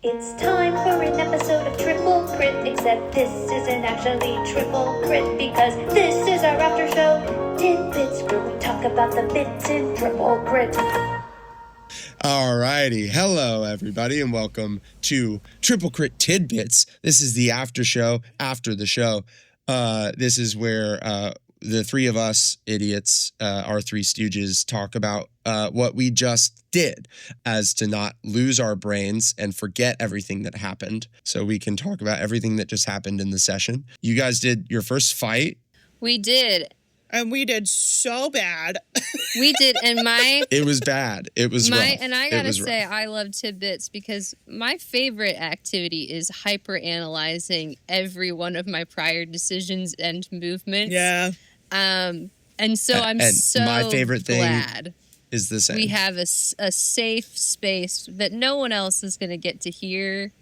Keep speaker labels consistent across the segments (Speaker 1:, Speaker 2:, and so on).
Speaker 1: It's time for an episode of Triple Crit, except this isn't actually Triple Crit because this is our after show, Tidbits, where we talk about the bits in Triple Crit.
Speaker 2: Alrighty, hello everybody, and welcome to Triple Crit Tidbits. This is the after show after the show. This is where the three of us idiots, our three stooges, talk about what we just did, as to not lose our brains and forget everything that happened, so we can talk about everything that just happened in the session. You guys did your first fight.
Speaker 3: We did.
Speaker 4: And we did so bad.
Speaker 3: We did, and
Speaker 2: It was bad. It was rough.
Speaker 3: And I gotta say, I love Tidbits because my favorite activity is hyper-analyzing every one of my prior decisions and movements.
Speaker 4: Yeah.
Speaker 3: And so I'm
Speaker 2: my favorite thing
Speaker 3: glad
Speaker 2: is the same.
Speaker 3: we have a safe space that no one else is going to get to hear.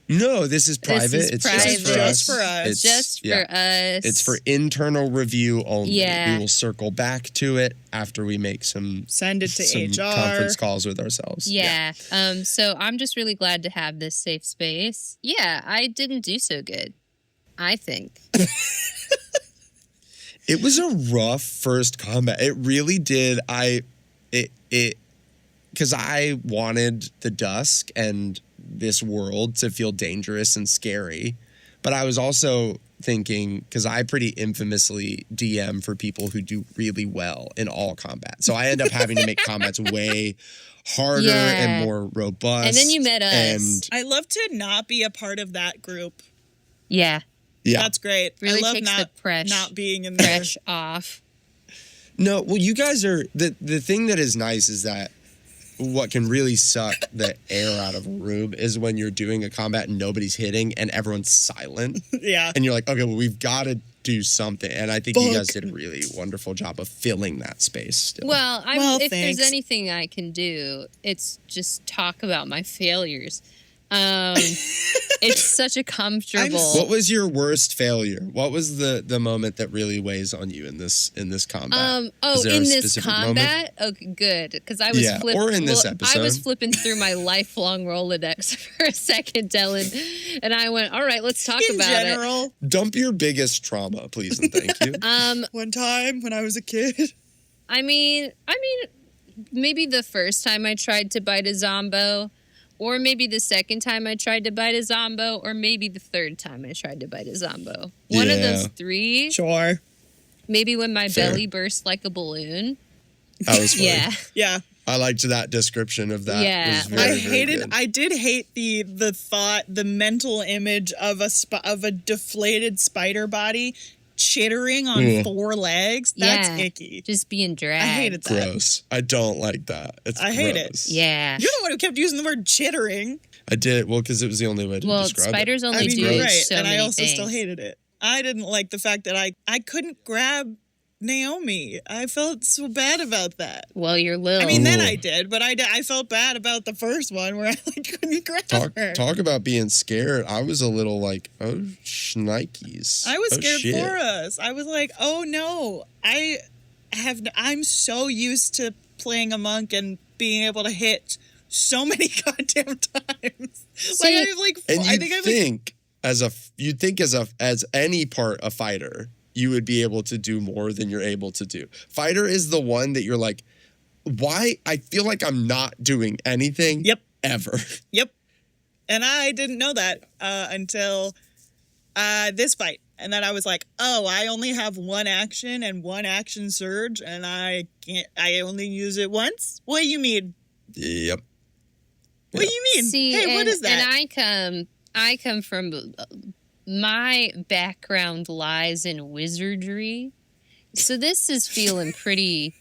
Speaker 2: No, this is private.
Speaker 3: It's private.
Speaker 4: Just for us.
Speaker 2: It's
Speaker 3: Just for us.
Speaker 2: It's for internal review only.
Speaker 3: Yeah.
Speaker 2: We will circle back to it after we make some
Speaker 4: Send it to HR.
Speaker 2: conference calls with ourselves.
Speaker 3: Yeah. So I'm just really glad to have this safe space. Yeah, I didn't do so good, I think.
Speaker 2: It was a rough first combat. It really did. Because I wanted the dusk and this world to feel dangerous and scary. But I was also thinking, because I pretty infamously DM for people who do really well in all combat. So I end up having to make combats way harder and more robust.
Speaker 3: And then you met us.
Speaker 2: And
Speaker 4: I love to not be a part of that group.
Speaker 3: Yeah.
Speaker 2: yeah.
Speaker 4: That's great.
Speaker 3: Really
Speaker 4: I love
Speaker 3: takes the
Speaker 4: not being in there.
Speaker 3: Fresh off.
Speaker 2: No, well, you guys are the thing that is nice is that what can really suck the air out of a room is when you're doing a combat and nobody's hitting and everyone's silent.
Speaker 4: Yeah.
Speaker 2: And you're like, okay, well, we've got to do something. And I think you guys did a really wonderful job of filling that space still.
Speaker 3: Well, if
Speaker 4: thanks.
Speaker 3: there's anything I can do, it's just talk about my failures. It's such a comfortable.
Speaker 2: What was your worst failure? What was the moment that really weighs on you in this combat? Is there
Speaker 3: In
Speaker 2: a
Speaker 3: this
Speaker 2: specific
Speaker 3: combat? Okay, good. Because I was
Speaker 2: or in this episode.
Speaker 3: I was flipping through my lifelong Rolodex for a second, Dellan, and I went, all right, let's talk about it.
Speaker 2: Dump your biggest trauma, please and thank you.
Speaker 4: One time when I was a kid.
Speaker 3: I mean, maybe the first time I tried to bite a Zombo, or maybe the second time I tried to bite a Zombo, or maybe the third time I tried to bite a Zombo. One of those three.
Speaker 4: Sure.
Speaker 3: Maybe when my belly burst like a balloon.
Speaker 2: That was funny.
Speaker 3: Yeah.
Speaker 2: I liked that description of that.
Speaker 3: Yeah.
Speaker 2: It was very, very good.
Speaker 4: I did hate the thought, the mental image of a deflated spider body chittering on four legs. That's icky.
Speaker 3: Just being dragged.
Speaker 4: I hated that.
Speaker 2: Gross. I don't like that.
Speaker 4: I hate it.
Speaker 3: Yeah.
Speaker 4: You're the one who kept using the word chittering.
Speaker 2: I did. Well, because it was the only way to describe
Speaker 3: spiders
Speaker 2: it.
Speaker 3: only do
Speaker 4: right.
Speaker 3: so
Speaker 4: and
Speaker 3: many
Speaker 4: I also
Speaker 3: things.
Speaker 4: still hated it. I didn't like the fact that I couldn't grab Naomi. I felt so bad about that.
Speaker 3: Well, you're Lil.
Speaker 4: I mean, then I did, but I felt bad about the first one where I couldn't grab her.
Speaker 2: Talk about being scared. I was a little like, oh, shnikes.
Speaker 4: I was scared
Speaker 2: shit.
Speaker 4: for us. I was like, oh no, I'm so used to playing a monk and being able to hit so many goddamn times.
Speaker 2: You'd think as any part a fighter, you would be able to do more than you're able to do. Fighter is the one that you're like, why? I feel like I'm not doing anything.
Speaker 4: Yep.
Speaker 2: Ever.
Speaker 4: Yep. And I didn't know that until this fight. And then I was like, oh, I only have one action and one action surge, and I only use it once? What do you mean?
Speaker 2: Yep.
Speaker 4: What do you mean?
Speaker 3: See,
Speaker 4: hey, what is that?
Speaker 3: And I come from, my background lies in wizardry. So this is feeling pretty,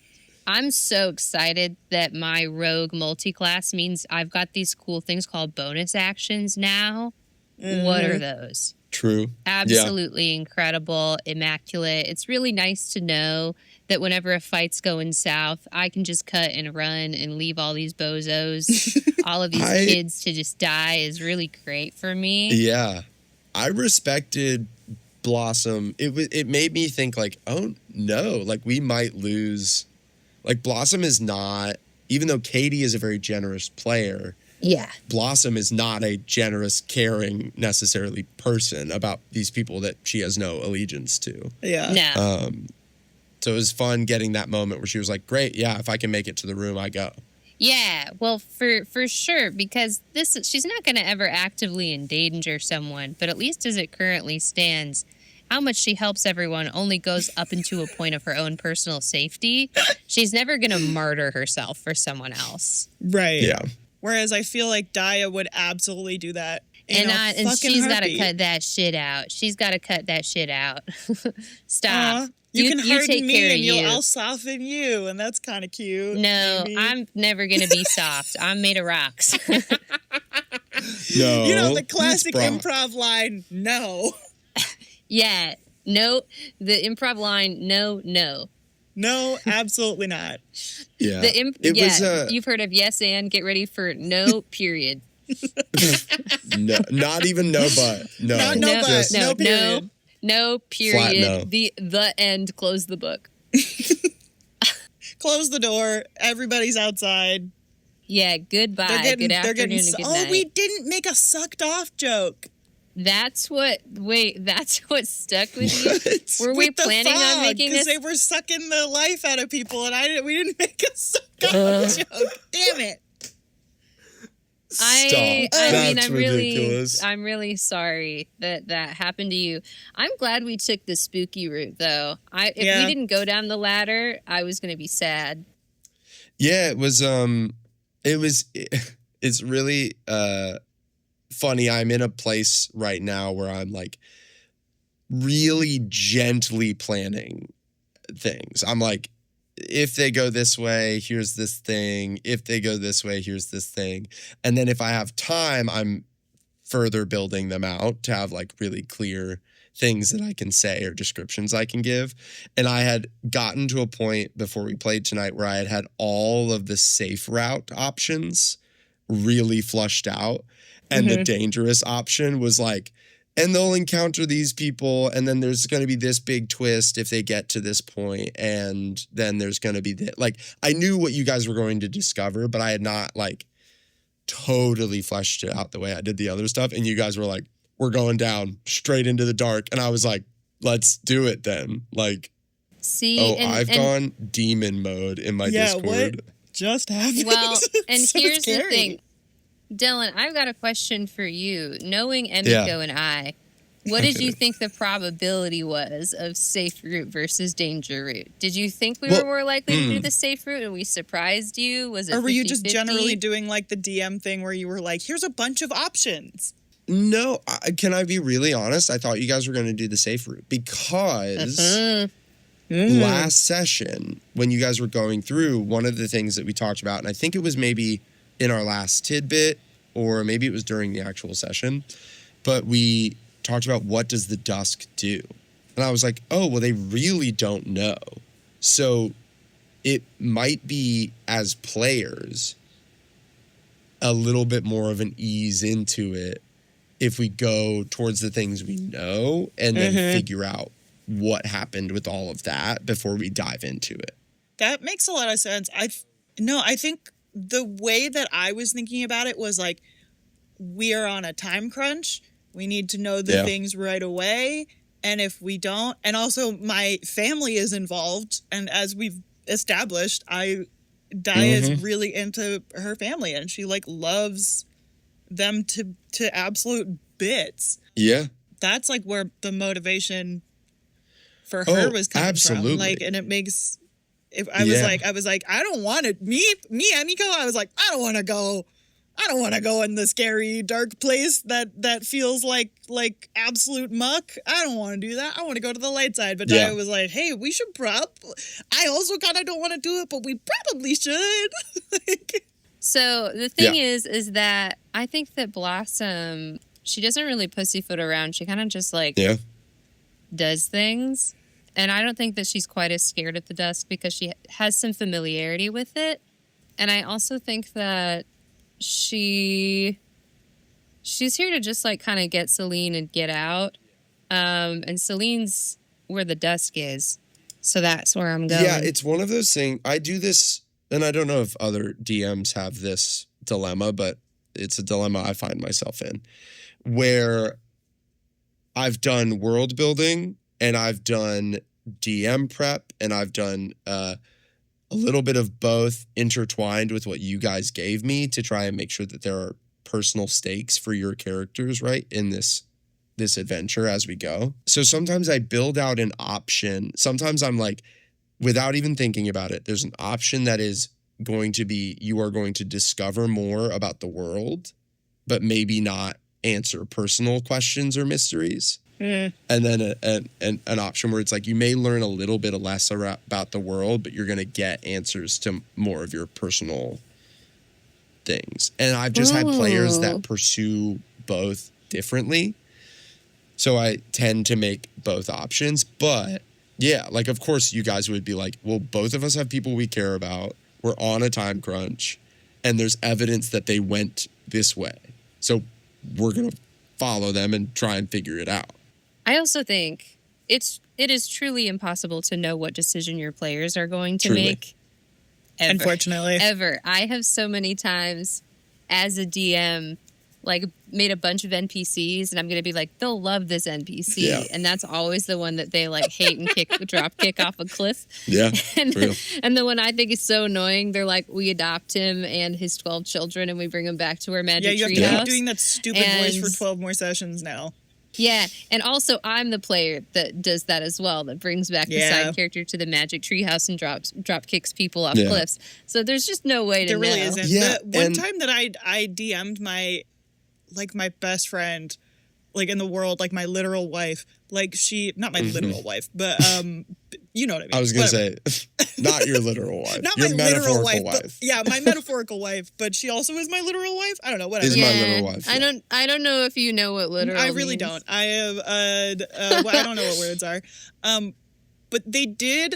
Speaker 3: I'm so excited that my rogue multi-class means I've got these cool things called bonus actions now. Mm-hmm. What are those?
Speaker 2: True.
Speaker 3: Absolutely incredible, immaculate. It's really nice to know that whenever a fight's going south, I can just cut and run and leave all these bozos, all of these kids to just die is really great for me.
Speaker 2: Yeah. I respected Blossom. It made me think like, oh no, like we might lose. Like Blossom is not, even though Katie is a very generous player,
Speaker 3: Yeah.
Speaker 2: Blossom is not a generous, caring, necessarily person about these people that she has no allegiance to.
Speaker 4: Yeah.
Speaker 3: No.
Speaker 2: So it was fun getting that moment where she was like, great, yeah, if I can make it to the room, I go.
Speaker 3: Yeah, well, for sure, because she's not going to ever actively endanger someone, but at least as it currently stands, how much she helps everyone only goes up into a point of her own personal safety. She's never going to martyr herself for someone else.
Speaker 4: Right.
Speaker 2: Yeah.
Speaker 4: Whereas I feel like Daiya would absolutely do that.
Speaker 3: And she's got to cut that shit out. She's got to cut that shit out. Stop.
Speaker 4: You can harden
Speaker 3: take
Speaker 4: me
Speaker 3: care
Speaker 4: and
Speaker 3: of you.
Speaker 4: I'll soften you, and that's kind of cute.
Speaker 3: No,
Speaker 4: maybe.
Speaker 3: I'm never going to be soft. I'm made of rocks.
Speaker 2: No.
Speaker 4: You know the classic
Speaker 2: Bra.
Speaker 4: improv line, no.
Speaker 3: Yeah, no, the improv line, no.
Speaker 4: No, absolutely not.
Speaker 2: Yeah.
Speaker 3: You've heard of yes and, get ready for no, period.
Speaker 2: No, not even no but. No.
Speaker 4: No but.
Speaker 2: Just-
Speaker 4: No period.
Speaker 3: No,
Speaker 2: Flat
Speaker 3: period.
Speaker 2: no.
Speaker 3: The end, close the book.
Speaker 4: Close the door. Everybody's outside.
Speaker 3: Yeah, goodbye. Good afternoon and good night.
Speaker 4: Oh, we didn't make a sucked off joke.
Speaker 3: That's what stuck with you?
Speaker 2: What?
Speaker 3: Were we
Speaker 4: With the
Speaker 3: planning on
Speaker 4: fog,
Speaker 3: making this?
Speaker 4: Because they were sucking the life out of people, and we didn't make a sucked off joke. Damn it.
Speaker 3: I mean,
Speaker 2: That's
Speaker 3: I'm
Speaker 2: ridiculous.
Speaker 3: really sorry that happened to you. I'm glad we took the spooky route, though. If we didn't go down the ladder, I was going to be sad.
Speaker 2: Yeah, it's really funny. I'm in a place right now where I'm like really gently planning things. I'm like, if they go this way, here's this thing. If they go this way, here's this thing. And then if I have time, I'm further building them out to have like really clear things that I can say or descriptions I can give. And I had gotten to a point before we played tonight where I had all of the safe route options really flushed out. And the dangerous option was like, and they'll encounter these people, and then there's going to be this big twist if they get to this point, and then there's going to be this. Like, I knew what you guys were going to discover, but I had not like totally fleshed it out the way I did the other stuff. And you guys were like, we're going down straight into the dark, and I was like, let's do it then. Like,
Speaker 3: See,
Speaker 2: I've gone demon mode in my Discord.
Speaker 4: What just happened?
Speaker 3: Well, and
Speaker 4: So
Speaker 3: here's the
Speaker 4: scary.
Speaker 3: thing. Dylan, I've got a question for you. Knowing Emiko and I, what did you think the probability was of safe route versus danger route? Did you think we were more likely to do the safe route and we surprised you? Was it
Speaker 4: Or were you just
Speaker 3: 50-50?
Speaker 4: generally doing like the DM thing where you were like, here's a bunch of options?
Speaker 2: No, can I be really honest? I thought you guys were going to do the safe route because last session, when you guys were going through, one of the things that we talked about, and I think it was maybe in our last tidbit, or maybe it was during the actual session, but we talked about what does the dusk do? And I was like, oh, well, they really don't know. So it might be, as players, a little bit more of an ease into it if we go towards the things we know and then figure out what happened with all of that before we dive into it.
Speaker 4: That makes a lot of sense. I think the way that I was thinking about it was like, we are on a time crunch. We need to know the things right away. And if we don't, and also my family is involved. And as we've established, Daiya is really into her family and she like loves them to absolute bits.
Speaker 2: Yeah.
Speaker 4: That's like where the motivation for her was coming
Speaker 2: absolutely.
Speaker 4: from. Like, and it makes, I was like, I don't want to, me, Emiko, I was like, I don't want to go in the scary, dark place that feels like absolute muck. I don't want to do that. I want to go to the light side. But Daiya was like, hey, we should I also kind of don't want to do it, but we probably should.
Speaker 3: So the thing is that I think that Blossom, she doesn't really pussyfoot around. She kind of just does things. And I don't think that she's quite as scared at the dusk because she has some familiarity with it. And I also think that she's here to just like kind of get Celine and get out. And Celine's where the dusk is. So that's where I'm going.
Speaker 2: Yeah, it's one of those things. I do this, and I don't know if other DMs have this dilemma, but it's a dilemma I find myself in, where I've done world building and I've done DM prep and I've done a little bit of both intertwined with what you guys gave me to try and make sure that there are personal stakes for your characters, right, in this adventure as we go. So sometimes I build out an option. Sometimes I'm like, without even thinking about it, there's an option that is going to be, you are going to discover more about the world, but maybe not answer personal questions or mysteries. And then an option where it's like, you may learn a little bit less about the world, but you're going to get answers to more of your personal things. And I've just had players that pursue both differently. So I tend to make both options. But yeah, like, of course you guys would be like, well, both of us have people we care about. We're on a time crunch and there's evidence that they went this way. So we're going to follow them and try and figure it out.
Speaker 3: I also think it is truly impossible to know what decision your players are going to
Speaker 2: Truly.
Speaker 3: make. Ever.
Speaker 4: Unfortunately.
Speaker 3: Ever. I have so many times as a DM, like, made a bunch of NPCs, and I'm going to be like, they'll love this NPC.
Speaker 2: Yeah.
Speaker 3: And that's always the one that they, like, hate and drop kick off a cliff.
Speaker 2: Yeah,
Speaker 3: And,
Speaker 2: for real.
Speaker 3: and the one I think is so annoying, they're like, we adopt him and his 12 children, and we bring him back to our
Speaker 4: Yeah,
Speaker 3: magic
Speaker 4: you have
Speaker 3: treehouse.
Speaker 4: to keep doing that stupid voice
Speaker 3: And-
Speaker 4: for 12 more sessions now.
Speaker 3: Yeah, and also I'm the player that does that as well, that brings back the
Speaker 4: Yeah.
Speaker 3: side character to the magic treehouse and drop kicks people off
Speaker 2: Yeah.
Speaker 3: cliffs. So there's just no way to
Speaker 4: There really
Speaker 3: know.
Speaker 4: isn't.
Speaker 2: Yeah,
Speaker 4: The one
Speaker 2: and-
Speaker 4: time that I DM'd my best friend, like, in the world, like, my literal wife, like, she, not my literal wife, but you know what I mean.
Speaker 2: I was going to
Speaker 4: Whatever.
Speaker 2: say, not your literal wife.
Speaker 4: Not
Speaker 2: your
Speaker 4: my literal
Speaker 2: metaphorical
Speaker 4: wife, but yeah, my metaphorical wife, but she also is my literal wife. I don't know, whatever.
Speaker 2: Is my literal wife,
Speaker 3: I
Speaker 2: yeah.
Speaker 3: don't know if you know what literal
Speaker 4: I really
Speaker 3: means.
Speaker 4: don't. I have well, I don't know what words are. But they did.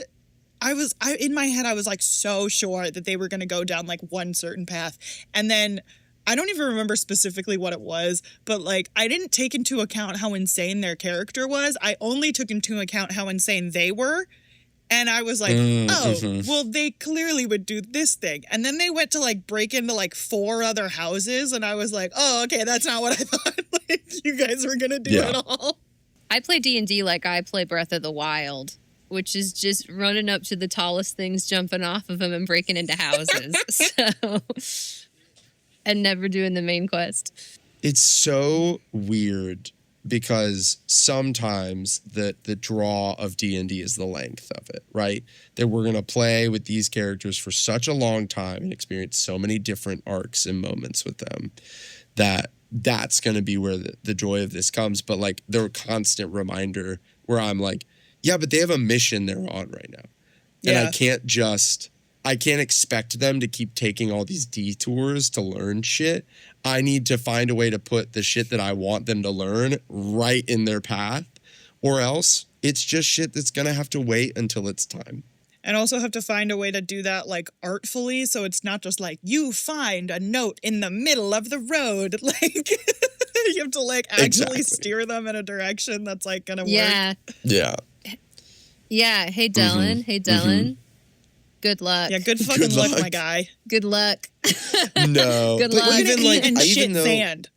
Speaker 4: In my head I was like so sure that they were going to go down like one certain path, and then I don't even remember specifically what it was, but like I didn't take into account how insane their character was. I only took into account how insane they were. And I was like, well, they clearly would do this thing. And then they went to like break into like 4 other houses. And I was like, oh, okay, that's not what I thought like you guys were going to do at all.
Speaker 3: I play D&D like I play Breath of the Wild, which is just running up to the tallest things, jumping off of them, and breaking into houses. And never doing the main quest.
Speaker 2: It's so weird because sometimes the draw of D&D is the length of it, right? That we're going to play with these characters for such a long time and experience so many different arcs and moments with them that's going to be where the joy of this comes. But like the constant reminder where I'm like, yeah, but they have a mission they're on right now. And
Speaker 4: Yeah.
Speaker 2: I can't expect them to keep taking all these detours to learn shit. I need to find a way to put the shit that I want them to learn right in their path, or else it's just shit that's going to have to wait until it's time.
Speaker 4: And also have to find a way to do that like artfully. So it's not just like you find a note in the middle of the road. Like you have to like actually
Speaker 2: Exactly.
Speaker 4: steer them in a direction that's like going to work.
Speaker 3: Yeah.
Speaker 2: Yeah.
Speaker 3: Yeah. Hey, Dellan. Hey, Dellan. Good luck.
Speaker 4: Yeah, good fucking
Speaker 2: Good
Speaker 4: luck,
Speaker 2: luck.
Speaker 4: my guy.
Speaker 3: Good luck.
Speaker 2: No.
Speaker 3: Good
Speaker 2: but
Speaker 3: luck.
Speaker 4: We're
Speaker 2: even
Speaker 4: gonna
Speaker 2: like
Speaker 4: eat and shit
Speaker 2: even though
Speaker 4: sand.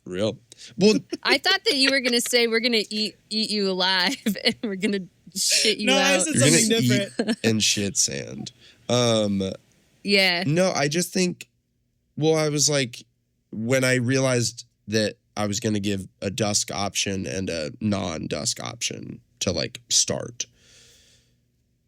Speaker 2: real. Well,
Speaker 3: I thought that you were going to say we're going to eat you alive and we're going to shit you
Speaker 4: No, I
Speaker 3: out.
Speaker 4: said
Speaker 2: you're going
Speaker 4: something
Speaker 2: to
Speaker 4: different.
Speaker 2: eat and shit sand.
Speaker 3: Yeah.
Speaker 2: No, I just think, well, I was like, when I realized that I was going to give a dusk option and a non-dusk option to like start,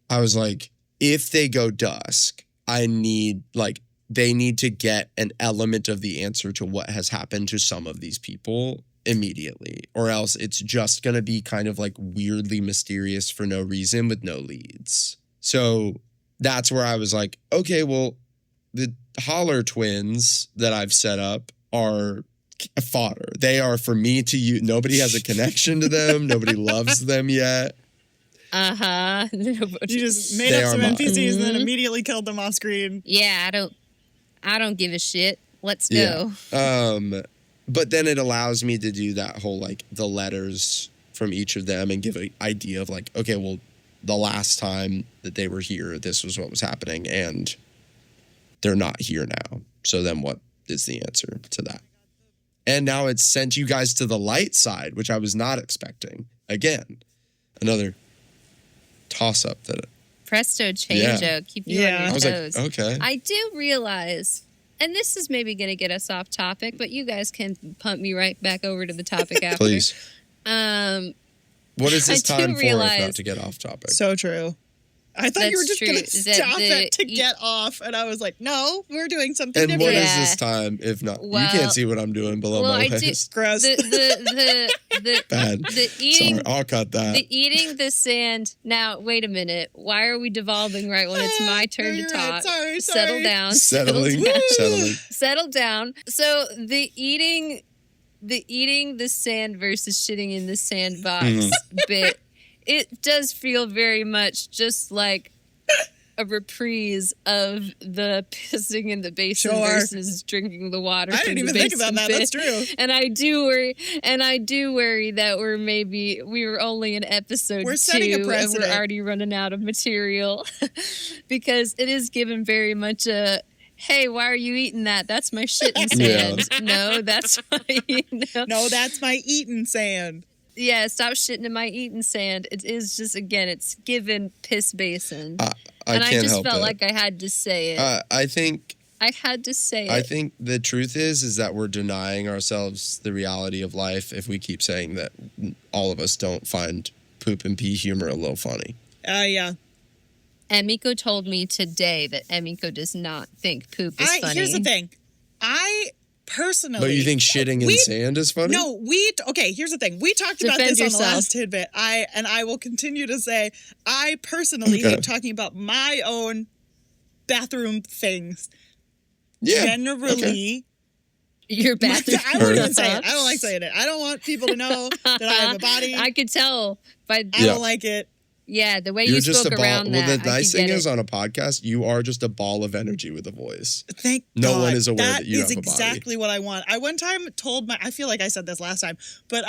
Speaker 2: I was like, if they go dusk, they need to get an element of the answer to what has happened to some of these people immediately, or else it's just going to be kind of like weirdly mysterious for no reason with no leads. So that's where I was like, okay, well, the Holler twins that I've set up are fodder. They are for me to use. Nobody has a connection to them. Nobody loves them yet.
Speaker 3: Uh-huh.
Speaker 4: You just made
Speaker 2: They
Speaker 4: up
Speaker 2: are
Speaker 4: some
Speaker 2: mine.
Speaker 4: NPCs and then immediately killed them off screen.
Speaker 3: Yeah, I don't give a shit. Let's go.
Speaker 2: Yeah. But then it allows me to do that whole like the letters from each of them and give an idea of like, okay, well, the last time that they were here, this was what was happening, and they're not here now. So then is the answer to that. And now it's sent you guys to the light side, which I was not expecting. Again, another toss-up that
Speaker 3: Presto changeo. Keep you on
Speaker 4: Yeah.
Speaker 3: your
Speaker 2: I was
Speaker 3: toes.
Speaker 2: like, okay.
Speaker 3: I do realize, and this is maybe going to get us off topic, but you guys can pump me right back over to the topic after.
Speaker 2: Please. What is
Speaker 3: I
Speaker 2: this
Speaker 3: do
Speaker 2: time for if
Speaker 3: realize-
Speaker 2: not to get off topic?
Speaker 4: So true. I thought you were
Speaker 3: That's
Speaker 4: just going
Speaker 3: true.
Speaker 4: to
Speaker 3: That
Speaker 4: stop
Speaker 3: the-
Speaker 4: it to get off. And I was like, no, we're doing something
Speaker 2: And
Speaker 4: different.
Speaker 2: what is
Speaker 3: Yeah.
Speaker 2: this time if not?
Speaker 3: Well-
Speaker 2: you can't see what I'm doing below
Speaker 3: well,
Speaker 2: my
Speaker 3: I do-
Speaker 2: waist.
Speaker 4: Gross.
Speaker 3: The
Speaker 2: Bad.
Speaker 3: eating
Speaker 2: Sorry, I'll cut that.
Speaker 3: the eating the sand. Now, wait a minute. Why are we devolving right when it's my turn to
Speaker 4: You're right.
Speaker 3: talk?
Speaker 4: Sorry.
Speaker 3: Settle down.
Speaker 2: Settling.
Speaker 3: Settle down.
Speaker 2: Settling.
Speaker 3: Settle down. So the eating the sand versus shitting in the sandbox bit, it does feel very much just like a reprise of the pissing in the basin
Speaker 4: Sure.
Speaker 3: versus drinking the water.
Speaker 4: I
Speaker 3: from
Speaker 4: didn't
Speaker 3: the
Speaker 4: even think about
Speaker 3: basin
Speaker 4: that. That's
Speaker 3: bit.
Speaker 4: true.
Speaker 3: And I do worry that we were only in episode
Speaker 4: We're
Speaker 3: 2
Speaker 4: setting a
Speaker 3: and we're
Speaker 4: precedent.
Speaker 3: already running out of material because it is given very much a, hey, why are you eating that? That's my shit in
Speaker 2: Yeah.
Speaker 3: sand. No, that's my,
Speaker 4: No, that's my eating sand.
Speaker 3: yeah, stop shitting in my eating sand. It is just, again, it's given piss basin.
Speaker 2: I
Speaker 3: and
Speaker 2: can't
Speaker 3: I just
Speaker 2: help
Speaker 3: felt
Speaker 2: it.
Speaker 3: like I had to say it.
Speaker 2: I think
Speaker 3: I had to say it.
Speaker 2: I think the truth is that we're denying ourselves the reality of life if we keep saying that all of us don't find poop and pee humor a little funny.
Speaker 4: Yeah.
Speaker 3: Emiko told me today that Emiko does not think poop is funny.
Speaker 4: Here's the thing. I personally.
Speaker 2: But you think shitting in
Speaker 4: we-
Speaker 2: sand is funny?
Speaker 4: No, okay, here's the thing. We talked about
Speaker 3: Defend
Speaker 4: this on the
Speaker 3: yourself.
Speaker 4: last tidbit. I will continue to say I personally
Speaker 2: Okay.
Speaker 4: am talking about my own bathroom things.
Speaker 2: Yeah.
Speaker 4: Generally,
Speaker 3: Your bathroom.
Speaker 4: I won't even say it. I don't like saying it. I don't want people to know that I have a body.
Speaker 3: I could tell by
Speaker 4: I
Speaker 2: Yeah.
Speaker 4: don't like it.
Speaker 3: yeah, the way
Speaker 2: You're
Speaker 3: you
Speaker 2: just
Speaker 3: spoke
Speaker 2: a ball.
Speaker 3: around
Speaker 2: Well,
Speaker 3: that.
Speaker 2: the nice
Speaker 3: I could
Speaker 2: thing
Speaker 3: get
Speaker 2: is
Speaker 3: it.
Speaker 2: on a podcast, you are just a ball of energy with a voice.
Speaker 4: Thank
Speaker 2: No
Speaker 4: God.
Speaker 2: one is aware that you
Speaker 4: is
Speaker 2: have a body.
Speaker 4: exactly what I want. I one time told I feel like I said this last time, but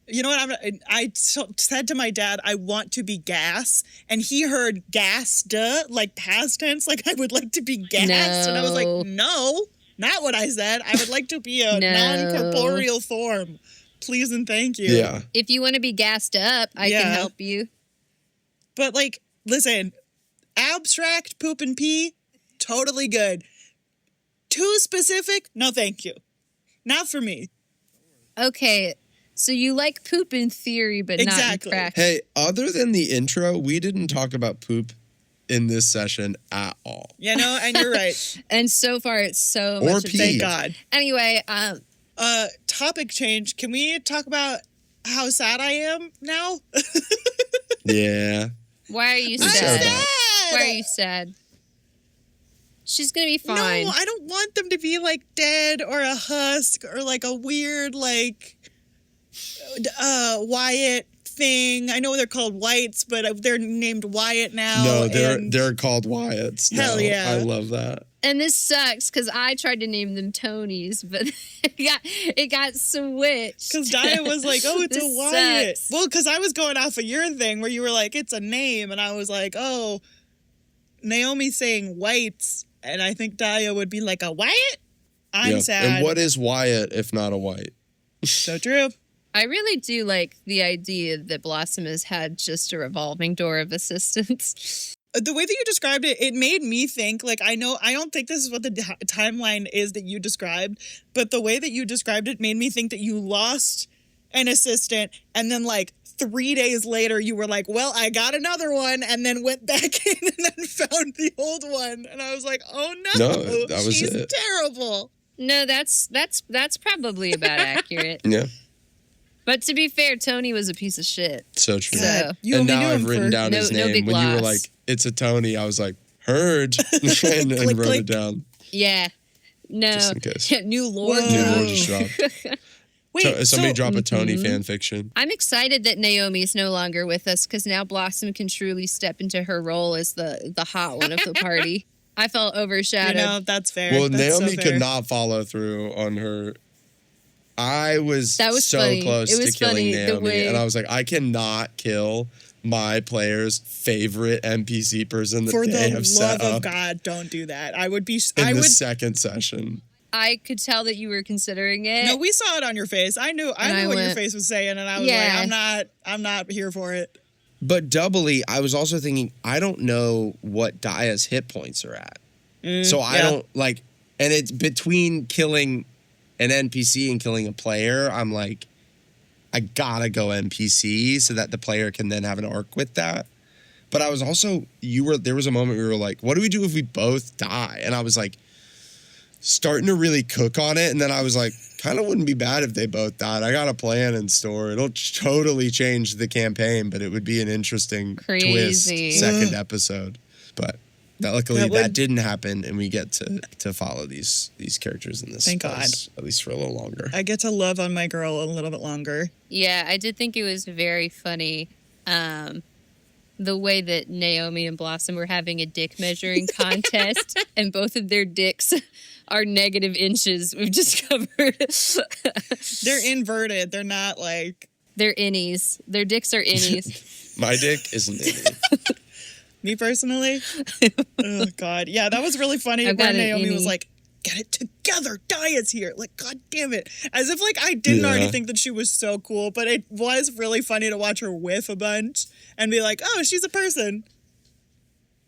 Speaker 4: you know what? I said to my dad, I want to be gas. And he heard gas, like past tense, like I would like to be gassed. And I was
Speaker 3: No.
Speaker 4: like, no, not what I said. I would like to be a
Speaker 3: No.
Speaker 4: non-corporeal form. Please and thank you.
Speaker 2: Yeah.
Speaker 3: If you want to be gassed up, I
Speaker 4: Yeah.
Speaker 3: can help you.
Speaker 4: But like, listen, abstract poop and pee, totally good. Too specific? No, thank you. Not for me.
Speaker 3: Okay, so you like poop in theory, but
Speaker 4: Exactly.
Speaker 3: not in practice.
Speaker 2: Hey, other than the intro, we didn't talk about poop in this session at all.
Speaker 4: You know, and you're right.
Speaker 3: And so far, it's so
Speaker 2: Or
Speaker 3: much. of
Speaker 2: pee.
Speaker 4: Thank
Speaker 3: it.
Speaker 4: God.
Speaker 3: Anyway,
Speaker 4: Topic change. Can we talk about how sad I am now?
Speaker 2: Yeah.
Speaker 3: why are you
Speaker 2: I'm
Speaker 3: sad?
Speaker 2: sad.
Speaker 3: Why are you sad? She's gonna be fine.
Speaker 4: No, I don't want them to be like dead or a husk or like a weird like Wyatt thing. I know they're called Whites, but they're named Wyatt now.
Speaker 2: No,
Speaker 4: and
Speaker 2: they're called Wyatts.
Speaker 4: Hell
Speaker 2: now.
Speaker 4: yeah.
Speaker 2: I love that.
Speaker 3: And this sucks because I tried to name them Tonys, but it got switched.
Speaker 4: because Daiya was like, "Oh, it's a
Speaker 3: This
Speaker 4: Wyatt."
Speaker 3: sucks.
Speaker 4: Well, because I was going off of your thing where you were like, "It's a name," and I was like, "Oh, Naomi's saying Whites," and I think Daiya would be like a Wyatt. I'm
Speaker 2: Yeah.
Speaker 4: sad.
Speaker 2: And what is Wyatt if not a white?
Speaker 4: So true.
Speaker 3: I really do like the idea that Blossom has had just a revolving door of assistance.
Speaker 4: The way that you described it, it made me think, like, I don't think this is what the timeline is that you described, but the way that you described it made me think that you lost an assistant and then, like, 3 days later you were like, well, I got another one, and then went back in and then found the old one. And I was like, oh no,
Speaker 2: No, that was
Speaker 4: she's
Speaker 2: it.
Speaker 4: terrible.
Speaker 3: No, that's probably about accurate.
Speaker 2: Yeah.
Speaker 3: But to be fair, Tony was a piece of shit.
Speaker 2: So true.
Speaker 3: So
Speaker 4: You
Speaker 2: And
Speaker 4: only
Speaker 2: now
Speaker 4: knew
Speaker 2: I've
Speaker 4: him
Speaker 2: written
Speaker 4: for
Speaker 2: down his
Speaker 3: no
Speaker 2: name.
Speaker 3: big
Speaker 2: When you were
Speaker 3: loss.
Speaker 2: like, it's a Tony, I was like, heard. and
Speaker 4: Click,
Speaker 2: wrote
Speaker 4: click.
Speaker 2: it down.
Speaker 3: yeah, no,
Speaker 2: Just in case.
Speaker 3: new lord.
Speaker 4: Whoa.
Speaker 2: New
Speaker 3: drop.
Speaker 2: Lord just dropped.
Speaker 4: Wait,
Speaker 2: Somebody
Speaker 4: so,
Speaker 2: drop a Tony
Speaker 3: Mhm.
Speaker 2: fan fiction.
Speaker 3: I'm excited that Naomi is no longer with us because now Blossom can truly step into her role as the hot one of the party. I felt
Speaker 4: you
Speaker 3: overshadowed.
Speaker 4: know, that's fair.
Speaker 2: Well,
Speaker 4: That's so
Speaker 2: Naomi
Speaker 4: fair.
Speaker 2: could not follow through on her. I was,
Speaker 3: That was
Speaker 2: so
Speaker 3: funny.
Speaker 2: close
Speaker 3: It
Speaker 2: to
Speaker 3: was
Speaker 2: killing
Speaker 3: funny the
Speaker 2: Naomi,
Speaker 3: way-
Speaker 2: and I was like, I cannot kill my player's favorite NPC person that
Speaker 4: For
Speaker 2: they
Speaker 4: the
Speaker 2: have set
Speaker 4: love of
Speaker 2: up
Speaker 4: God, don't do that. I would be.
Speaker 2: in
Speaker 4: I
Speaker 2: the
Speaker 4: would.
Speaker 2: second session.
Speaker 3: I could tell that you were considering it.
Speaker 4: No, we saw it on your face. I knew what your face was saying, and I was like, I'm not here for it.
Speaker 2: But doubly, I was also thinking, I don't know what Daiya's hit points are at. So I don't, like, and it's between killing an NPC and killing a player, I'm like, I gotta go NPC so that the player can then have an arc with that. But I was also, there was a moment we were like, what do we do if we both die? And I was like, starting to really cook on it. And then I was like, kind of wouldn't be bad if they both died. I got a plan in store. It'll totally change the campaign, but it would be an interesting twist second episode. But luckily that didn't happen, and we get to follow these characters in this
Speaker 4: Thank
Speaker 2: place, at least for a little longer.
Speaker 4: I get to love on my girl a little bit longer.
Speaker 3: Yeah, I did think it was very funny. The way that Naomi and Blossom were having a dick measuring contest, and both of their dicks are negative inches. We've discovered
Speaker 4: they're inverted. They're not like
Speaker 3: they're innies. Their dicks are innies.
Speaker 2: My dick is an innie.
Speaker 4: Me personally, oh god, yeah, that was really funny. When Naomi was like, "Get it together, Daiya's here!" Like, god damn it, as if like I didn't already think that she was so cool. But it was really funny to watch her whiff a bunch and be like, "Oh, she's a person."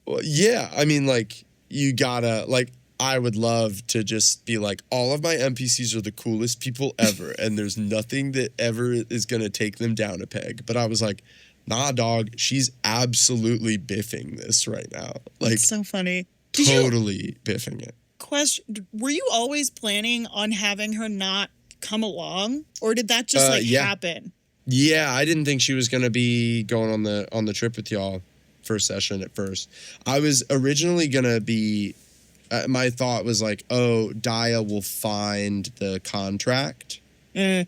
Speaker 2: Well, yeah, I mean, like, you gotta, like, I would love to just be like, all of my NPCs are the coolest people ever, and there's nothing that ever is gonna take them down a peg. But I was like, nah, dog, she's absolutely biffing this right now. Like,
Speaker 4: it's so funny.
Speaker 2: Totally biffing it.
Speaker 4: Question: were you always planning on having her not come along, or did that just happen?
Speaker 2: Yeah, I didn't think she was gonna be going on the trip with y'all first session at first. I was originally gonna be. My thought was like, oh, Daiya will find the contract, and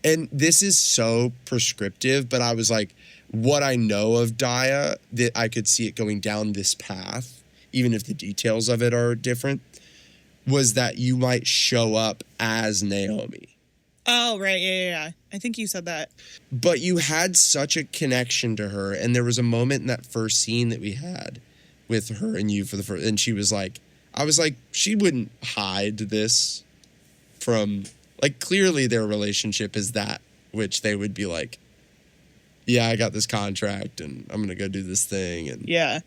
Speaker 2: this is so prescriptive. But I was like, what I know of Daiya, that I could see it going down this path, even if the details of it are different, was that you might show up as Naomi.
Speaker 4: Oh, right. Yeah. I think you said that.
Speaker 2: But you had such a connection to her. And there was a moment in that first scene that we had with her and you for the first, and she was like, I was like, she wouldn't hide this from, like, clearly their relationship is that, which they would be like, yeah, I got this contract and I'm going to go do this thing. And
Speaker 4: yeah,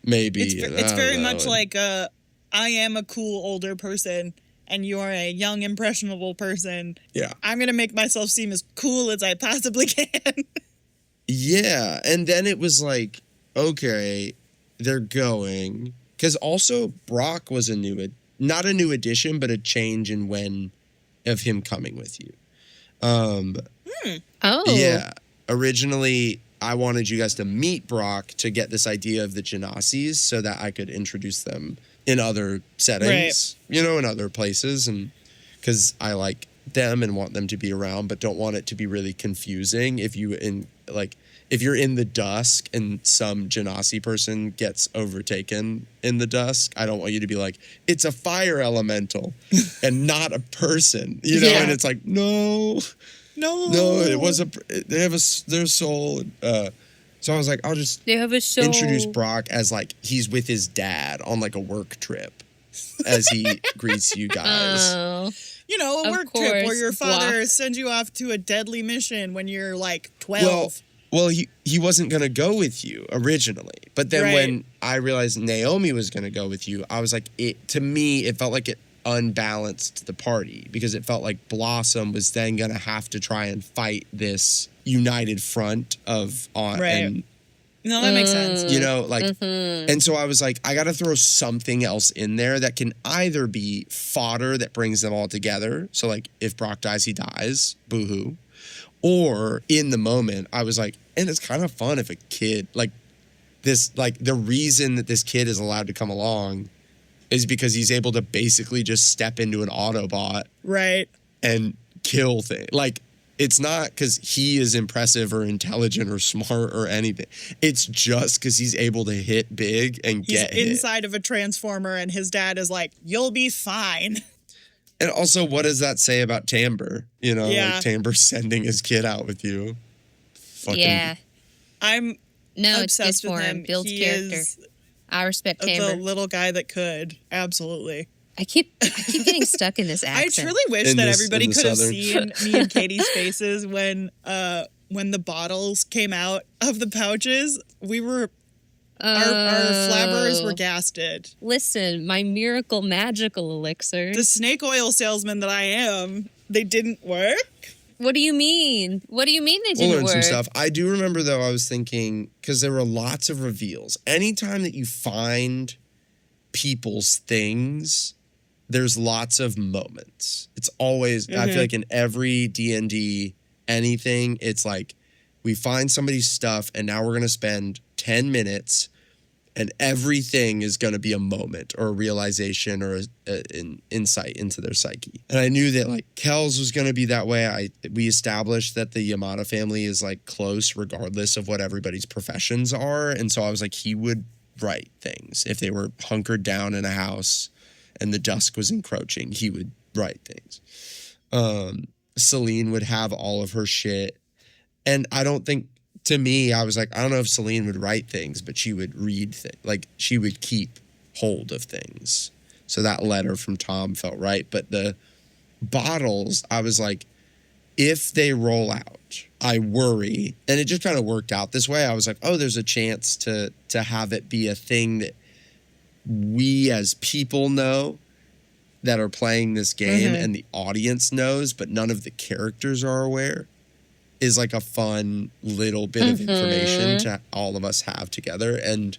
Speaker 2: maybe.
Speaker 4: It's very much like, I am a cool older person and you're a young, impressionable person.
Speaker 2: Yeah.
Speaker 4: I'm going to make myself seem as cool as I possibly can.
Speaker 2: Yeah. And then it was like, okay, they're going. Because also Brock was not a new addition, but a change in when of him coming with you.
Speaker 3: Oh.
Speaker 2: Yeah. Originally, I wanted you guys to meet Brock to get this idea of the Genasis so that I could introduce them in other settings, in other places. And because I like them and want them to be around, but don't want it to be really confusing if you're in the dusk and some Genasi person gets overtaken in the dusk. I don't want you to be like, it's a fire elemental and not a person, and it's like, no, it was they have their soul. So I was like, I'll just introduce Brock as like he's with his dad on like a work trip as he greets you guys.
Speaker 3: Oh.
Speaker 4: A work trip where your father sends you off to a deadly mission when you're like 12.
Speaker 2: Well, he wasn't going to go with you originally. But then when I realized Naomi was going to go with you, I was like, to me, it felt like it unbalanced the party because it felt like Blossom was then going to have to try and fight this united front of and
Speaker 4: no, that makes sense.
Speaker 2: And so I was like, I got to throw something else in there that can either be fodder that brings them all together. So like if Brock dies, he dies, boo-hoo. Or in the moment, I was like, and it's kind of fun if a kid the reason that this kid is allowed to come along is because he's able to basically just step into an Autobot.
Speaker 4: Right.
Speaker 2: And kill things. Like, it's not because he is impressive or intelligent or smart or anything. It's just because he's able to hit big and get hit.
Speaker 4: He's inside of a transformer and his dad is like, you'll be fine.
Speaker 2: And also, what does that say about Timbre?
Speaker 4: Yeah.
Speaker 2: Like Timbre sending his kid out with you.
Speaker 3: Yeah.
Speaker 4: I'm obsessed
Speaker 3: it's good
Speaker 4: with
Speaker 3: for
Speaker 4: him.
Speaker 3: Builds
Speaker 4: He
Speaker 3: character.
Speaker 4: is
Speaker 3: I respect Timbre.
Speaker 4: the little guy that could. Absolutely.
Speaker 3: I keep getting stuck in this
Speaker 4: I
Speaker 3: accent.
Speaker 4: truly wish
Speaker 2: In
Speaker 4: that
Speaker 2: this-
Speaker 4: everybody
Speaker 2: in the
Speaker 4: could have
Speaker 2: Southern.
Speaker 4: seen me and Katie's faces when the bottles came out of the pouches. We were our flabbers were gasted.
Speaker 3: Listen, my miracle magical elixir.
Speaker 4: The snake oil salesman that I am, they didn't work.
Speaker 3: What do you mean? What do you mean they
Speaker 2: We'll
Speaker 3: didn't
Speaker 2: learn
Speaker 3: work?
Speaker 2: some stuff. I do remember, though, I was thinking, because there were lots of reveals. Anytime that you find people's things, there's lots of moments. It's always, I feel like in every D&D anything, it's like we find somebody's stuff and now we're going to spend 10 minutes and everything is going to be a moment or a realization or an insight into their psyche. And I knew that like Kel's was going to be that way. We established that the Yamada family is like close regardless of what everybody's professions are. And so I was like, he would write things. If they were hunkered down in a house and the dusk was encroaching, he would write things. Celine would have all of her shit. And I don't think, to me, I was like, I don't know if Celine would write things, but she would read things. Like, she would keep hold of things. So that letter from Tom felt right. But the bottles, I was like, if they roll out, I worry. And it just kind of worked out this way. I was like, oh, there's a chance to have it be a thing that we as people know that are playing this game and the audience knows, but none of the characters are aware. Is like a fun little bit of information to all of us have together. And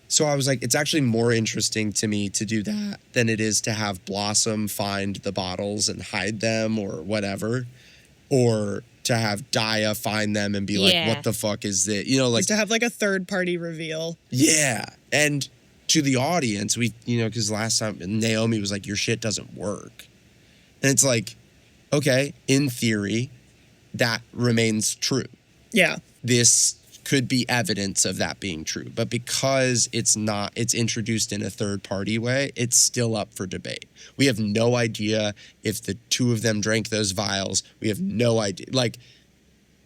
Speaker 2: so I was like, it's actually more interesting to me to do that than it is to have Blossom find the bottles and hide them or whatever, or to have Daiya find them and be like, what the fuck is this? You know, like
Speaker 4: To have like a third party reveal.
Speaker 2: yeah. And to the audience, because last time Naomi was like, your shit doesn't work. And it's like, okay, in theory, that remains true.
Speaker 4: Yeah.
Speaker 2: This could be evidence of that being true. But because it's introduced in a third party way, it's still up for debate. We have no idea if the two of them drank those vials. We have no idea. Like,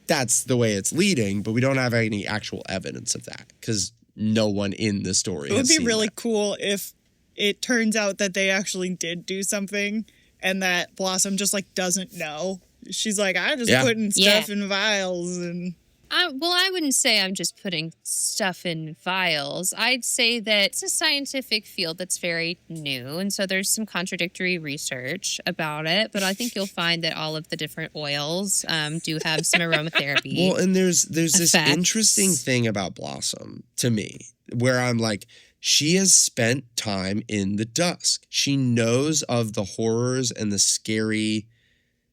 Speaker 2: that's the way it's leading, but we don't have any actual evidence of that because no one in the story
Speaker 4: It would
Speaker 2: has
Speaker 4: be
Speaker 2: seen
Speaker 4: really
Speaker 2: that.
Speaker 4: cool if it turns out that they actually did do something and that Blossom just like doesn't know. She's like, I'm just putting stuff in vials and...
Speaker 3: I wouldn't say I'm just putting stuff in vials. I'd say that it's a scientific field that's very new, and so there's some contradictory research about it, but I think you'll find that all of the different oils do have some aromatherapy.
Speaker 2: Well, and there's this
Speaker 3: effects.
Speaker 2: interesting thing about Blossom to me where I'm like, she has spent time in the dusk. She knows of the horrors and the scary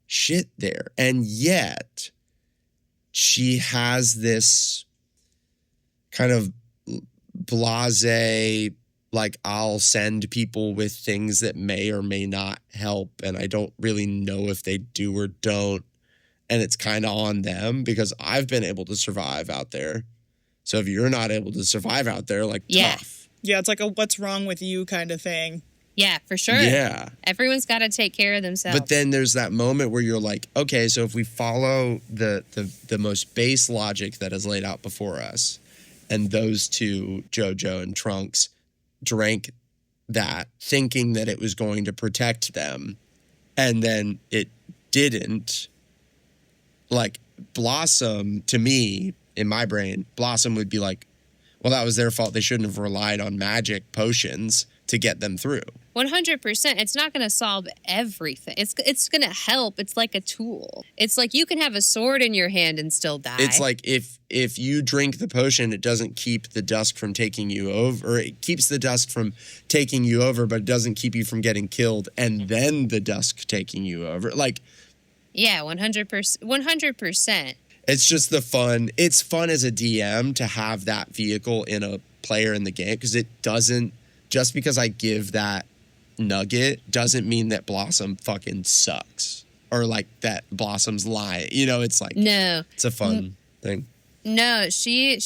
Speaker 2: shit there. And yet she has this kind of blasé, like, I'll send people with things that may or may not help. And I don't really know if they do or don't. And it's kind of on them because I've been able to survive out there. So if you're not able to survive out there, like, tough.
Speaker 4: Yeah, it's like a what's wrong with you kind of thing.
Speaker 3: Yeah, for sure.
Speaker 2: Yeah.
Speaker 3: Everyone's got to take care of themselves.
Speaker 2: But then there's that moment where you're like, okay, so if we follow the most base logic that is laid out before us, and those two, JoJo and Trunks, drank that thinking that it was going to protect them, and then it didn't, like, Blossom, to me, in my brain, Blossom would be like, well, that was their fault. They shouldn't have relied on magic potions to get them through.
Speaker 3: 100%. It's not going to solve everything. It's going to help. It's like a tool. It's like you can have a sword in your hand and still die.
Speaker 2: It's like if you drink the potion, it doesn't keep the dusk from taking you over. Or it keeps the dusk from taking you over, but it doesn't keep you from getting killed. And then the dusk taking you over. Like,
Speaker 3: yeah, 100%. 100%.
Speaker 2: it's just the fun. It's fun as a DM to have that vehicle in a player in the game because it doesn't. Just because I give that nugget doesn't mean that Blossom fucking sucks or like that Blossom's lying. You know, it's like
Speaker 3: No.
Speaker 2: it's a fun thing.
Speaker 3: No, she's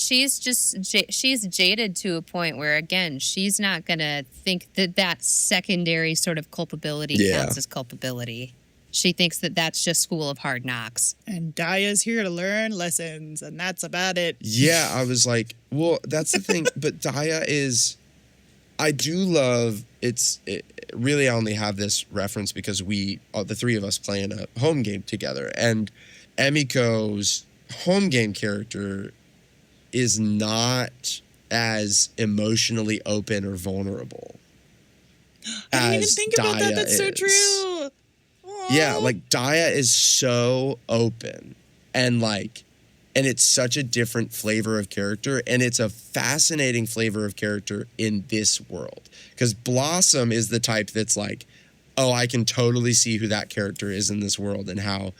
Speaker 3: jaded to a point where, again, she's not going to think that secondary sort of culpability counts as culpability. She thinks that that's just School of Hard Knocks.
Speaker 4: And Daiya's here to learn lessons, and that's about it.
Speaker 2: Yeah, I was like, well, that's the thing. But Daiya is I do love really I only have this reference because the three of us play in a home game together, and Emiko's home game character is not as emotionally open or vulnerable.
Speaker 4: I didn't even think about that. That's so true.
Speaker 2: Yeah, like Daiya is so open and it's such a different flavor of character, and it's a fascinating flavor of character in this world. Because Blossom is the type that's like, oh, I can totally see who that character is in this world and how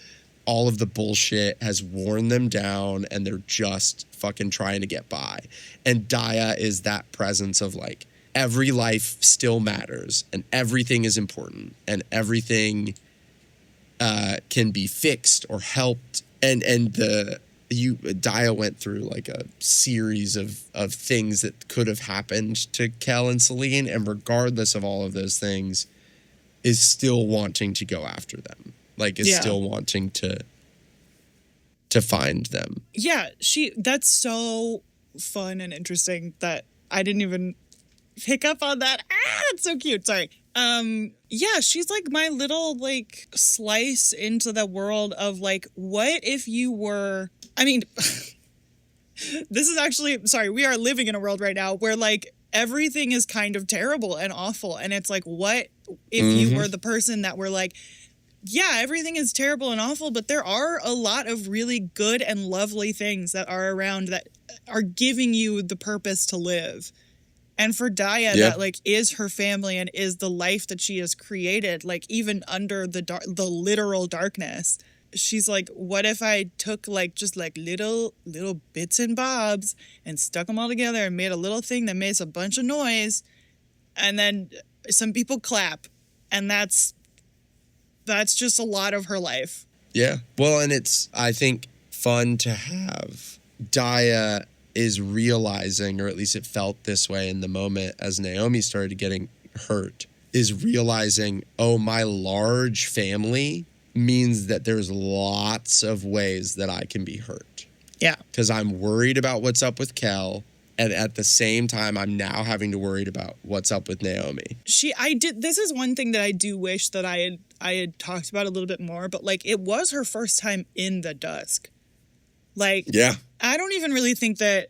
Speaker 2: all of the bullshit has worn them down and they're just fucking trying to get by. And Daiya is that presence of like, every life still matters and everything is important and everything can be fixed or helped. And Daiya went through like a series of things that could have happened to Kel and Celine, and regardless of all of those things, is still wanting to go after them. Like, is still wanting to find them. Yeah,
Speaker 4: that's so fun and interesting that I didn't even pick up on that. It's so cute. Sorry. Yeah, she's like my little like slice into the world of like, what if you were, I mean, this is actually, sorry, we are living in a world right now where like everything is kind of terrible and awful. And it's like, what if you were the person that were like, yeah, everything is terrible and awful, but there are a lot of really good and lovely things that are around that are giving you the purpose to live. And for Daiya, that like is her family and is the life that she has created, like even under the literal darkness. She's like, what if I took like just like little bits and bobs and stuck them all together and made a little thing that makes a bunch of noise, and then some people clap, and that's just a lot of her life.
Speaker 2: Yeah. Well, and it's, I think, fun to have. Daiya is realizing, or at least it felt this way in the moment as Naomi started getting hurt, is realizing, oh, my large family means that there's lots of ways that I can be hurt.
Speaker 4: Yeah.
Speaker 2: Because I'm worried about what's up with Kel, and at the same time, I'm now having to worry about what's up with Naomi.
Speaker 4: This is one thing that I do wish that I had talked about a little bit more, but like it was her first time in the dusk. Like, yeah. I don't even really think that,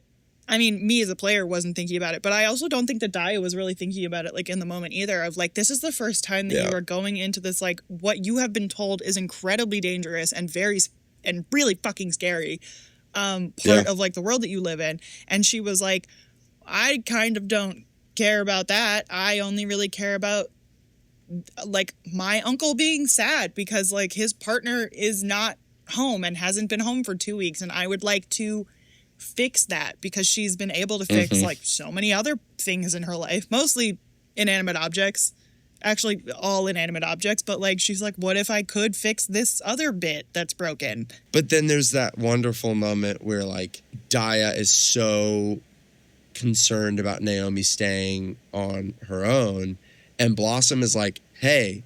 Speaker 4: I mean, me as a player wasn't thinking about it, but I also don't think that Daiya was really thinking about it like in the moment either, of like, this is the first time that you are going into this, like what you have been told is incredibly dangerous and really fucking scary part of like the world that you live in. And she was like, I kind of don't care about that. I only really care about like my uncle being sad because like his partner is not home and hasn't been home for 2 weeks, and I would like to fix that because she's been able to fix like so many other things in her life, mostly inanimate objects, actually all inanimate objects, but like she's like, what if I could fix this other bit that's broken?
Speaker 2: But then there's that wonderful moment where like Daiya is so concerned about Naomi staying on her own, and Blossom is like, hey,